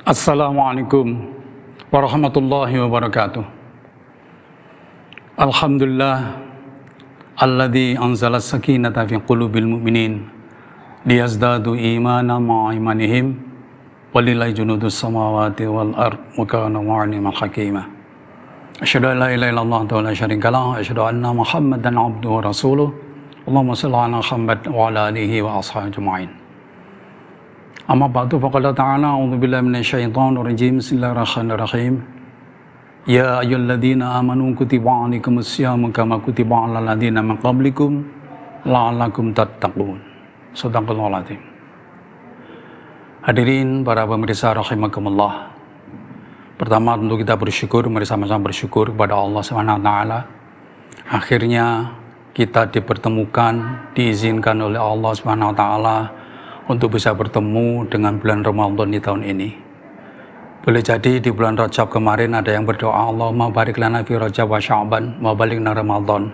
Assalamualaikum warahmatullahi wabarakatuh. Alhamdulillah alladzi anzala sakinata fi qulubil mu'minin liyazdadu imanan ma'a imanihim walillahi junudus samawati wal ard wa kana wa'aliman hakima. Asyhadu an la ilaha illallah wa la syarika lah, asyhadu anna Muhammadan abduhu wa rasuluh. Allahumma shalli ala Muhammad wa ala alihi wa ashabihi ajma'in. Amma ba'du faqala ta'ala a'udzu billahi minasyaitonir rajim. Bismillahirrahmanirrahim. Ya ayyuhalladzina amanu kutiba 'alaikumus syamu kama kutiba 'alal ladzina min qablikum la'allakum tattaqun. Shadaqallahul 'adzim. Hadirin para pemirsa rahimakumullah. Pertama tentu kita bersyukur, mari sama-sama bersyukur kepada Allah Subhanahu wa taala. Akhirnya kita dipertemukan, diizinkan oleh Allah Subhanahu wa taala untuk bisa bertemu dengan bulan Ramadan di tahun ini. Boleh jadi di bulan Rajab kemarin ada yang berdoa, Allahumma barik lana fi Rajab wa Sya'ban wa balighna Ramadan.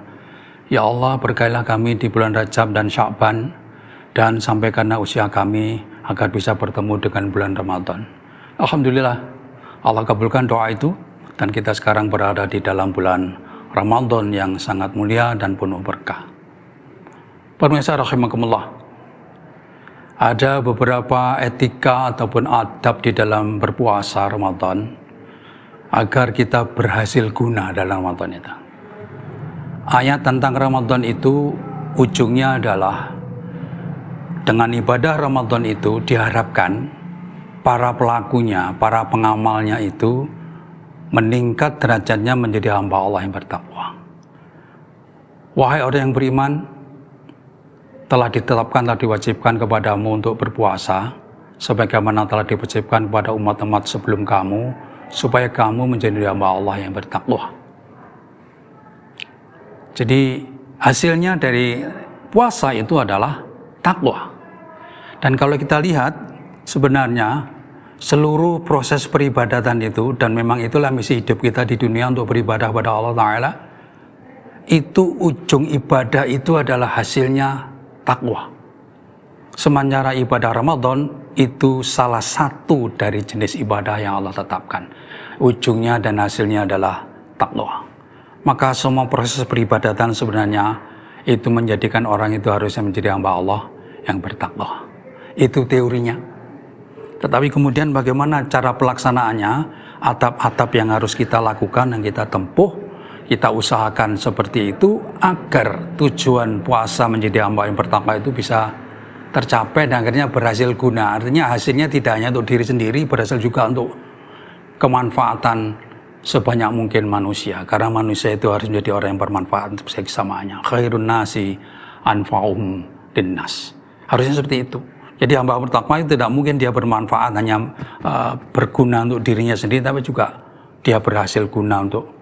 Ya Allah, berkailah kami di bulan Rajab dan Sya'ban dan sampaikanlah usia kami agar bisa bertemu dengan bulan Ramadan. Alhamdulillah, Allah kabulkan doa itu dan kita sekarang berada di dalam bulan Ramadan yang sangat mulia dan penuh berkah. Pemirsa rahimakumullah. Ada beberapa etika ataupun adab di dalam berpuasa Ramadan agar kita berhasil guna dalam Ramadan itu. Ayat tentang Ramadan itu ujungnya adalah dengan ibadah Ramadan itu diharapkan para pelakunya, para pengamalnya itu meningkat derajatnya menjadi hamba Allah yang bertakwa. Wahai orang yang beriman, telah ditetapkan, telah diwajibkan kepadamu untuk berpuasa sebagaimana telah diwajibkan kepada umat-umat sebelum kamu, supaya kamu menjadi hamba Allah yang bertakwa. Jadi hasilnya dari puasa itu adalah takwa. Dan kalau kita lihat sebenarnya seluruh proses peribadatan itu, dan memang itulah misi hidup kita di dunia untuk beribadah kepada Allah Ta'ala, itu ujung ibadah itu adalah hasilnya takwa. Sementara ibadah Ramadan itu salah satu dari jenis ibadah yang Allah tetapkan. Ujungnya dan hasilnya adalah takwa. Maka semua proses peribadatan sebenarnya itu menjadikan orang itu harusnya menjadi hamba Allah yang bertakwa. Itu teorinya. Tetapi kemudian bagaimana cara pelaksanaannya, atap-atap yang harus kita lakukan, yang kita tempuh, kita usahakan seperti itu agar tujuan puasa menjadi hamba yang bertakwa itu bisa tercapai dan akhirnya berhasil guna. Artinya hasilnya tidak hanya untuk diri sendiri, berhasil juga untuk kemanfaatan sebanyak mungkin manusia. Karena manusia itu harus menjadi orang yang bermanfaat untuk sesamaannya. Khairun nasi anfa'uhum linnas. Harusnya seperti itu. Jadi hamba bertakwa itu tidak mungkin dia bermanfaat hanya berguna untuk dirinya sendiri, tapi juga dia berhasil guna untuk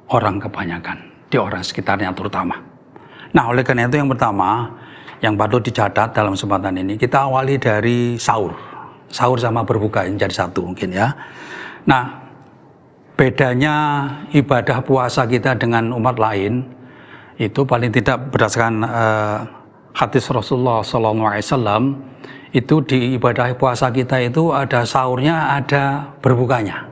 orang kebanyakan, di orang sekitarnya terutama. Nah, oleh karena itu yang pertama yang patut dicatat dalam kesempatan ini, kita awali dari sahur. Sahur sama berbuka yang jadi satu mungkin ya. Nah, bedanya ibadah puasa kita dengan umat lain itu paling tidak berdasarkan hadis Rasulullah SAW, itu di ibadah puasa kita itu ada sahurnya, ada berbukanya.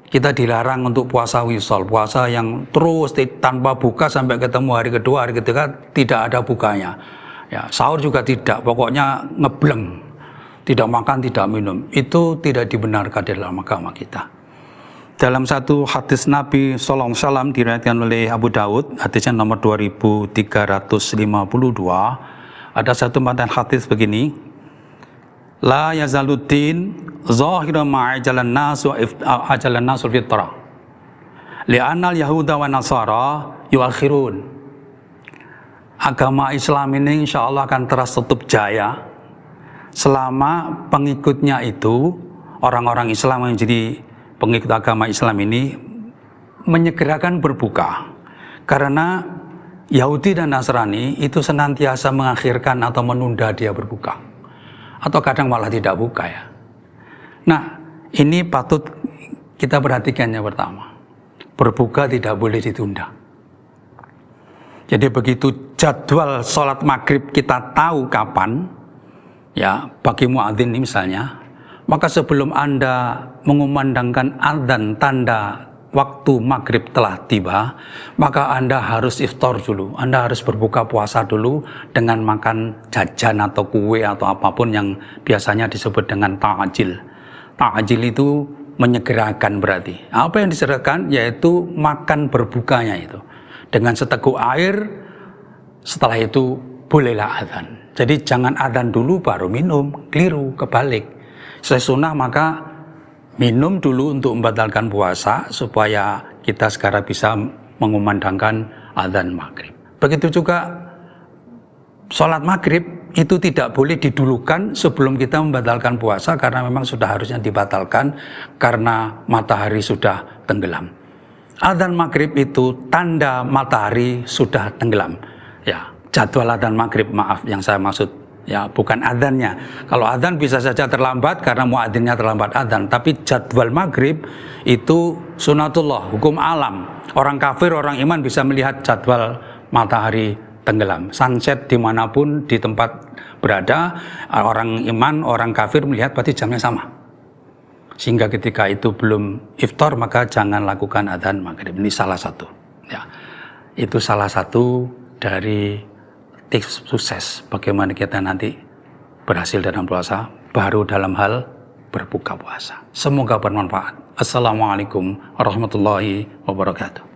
Kita dilarang untuk puasa wisol, puasa yang terus tanpa buka sampai ketemu hari kedua, hari ketiga tidak ada bukanya. Ya, sahur juga tidak, pokoknya ngebleng, tidak makan, tidak minum. Itu tidak dibenarkan di dalam agama kita. Dalam satu hadis Nabi Sallallahu Alaihi Wasallam diriwayatkan oleh Abu Daud, hadisnya nomor 2352, ada satu matan hadis begini. La yazaluddin zahiran ma'ajalan nasu ajalan nasul fitrah li'annal yahuda wa nasara yuakhirun. Agama Islam ini insya Allah akan terus tetap jaya selama pengikutnya itu, orang-orang Islam yang jadi pengikut agama Islam ini menyegerakan berbuka. Karena Yahudi dan Nasrani itu senantiasa mengakhirkan atau menunda dia berbuka, atau kadang malah tidak buka ya. Nah, ini patut kita perhatikan yang pertama. Berbuka tidak boleh ditunda. Jadi begitu jadwal sholat maghrib kita tahu kapan, ya bagi muadzin misalnya, Maka sebelum Anda mengumandangkan adzan tanda waktu maghrib telah tiba, maka Anda harus iftar dulu. Anda harus berbuka puasa dulu dengan makan jajan atau kue atau apapun yang biasanya disebut dengan ta'jil. Ta'jil itu menyegerakan berarti. Apa yang disegerakan? Yaitu makan berbukanya itu. Dengan seteguk air, setelah itu bolehlah adzan. Jadi jangan adzan dulu baru minum, keliru, kebalik. Sesunnah maka minum dulu untuk membatalkan puasa supaya kita segera bisa mengumandangkan adzan maghrib. Begitu juga sholat maghrib itu tidak boleh didulukan sebelum kita membatalkan puasa karena memang sudah harusnya dibatalkan karena matahari sudah tenggelam. Adzan maghrib itu tanda matahari sudah tenggelam. Ya, jadwal adzan maghrib, maaf yang saya maksud. Ya, bukan adzannya. Kalau adzan bisa saja terlambat karena muadzinnya terlambat adzan. Tapi jadwal maghrib itu sunatullah, hukum alam. Orang kafir, orang iman bisa melihat jadwal matahari tenggelam. Sunset dimanapun di tempat berada, orang iman, orang kafir melihat berarti jamnya sama. Sehingga ketika itu belum iftar maka jangan lakukan adzan maghrib. Ini salah satu. Ya, itu salah satu dari tips sukses bagaimana kita nanti berhasil dalam puasa, baru dalam hal berbuka puasa. Semoga bermanfaat. Assalamualaikum warahmatullahi wabarakatuh.